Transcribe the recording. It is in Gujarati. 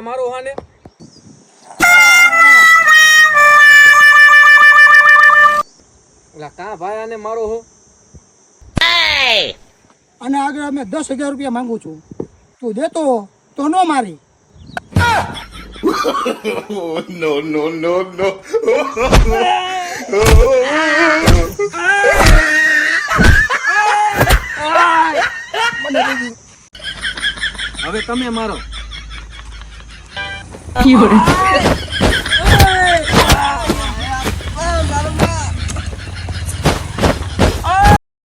કા મારો હાને કા ભાઈ આને મારો હો અને આગળ અમે 10,000 રૂપિયા માંગુ છું. તું દેતો તો નો મારી. No, no, no, no. હવે તમે મારો.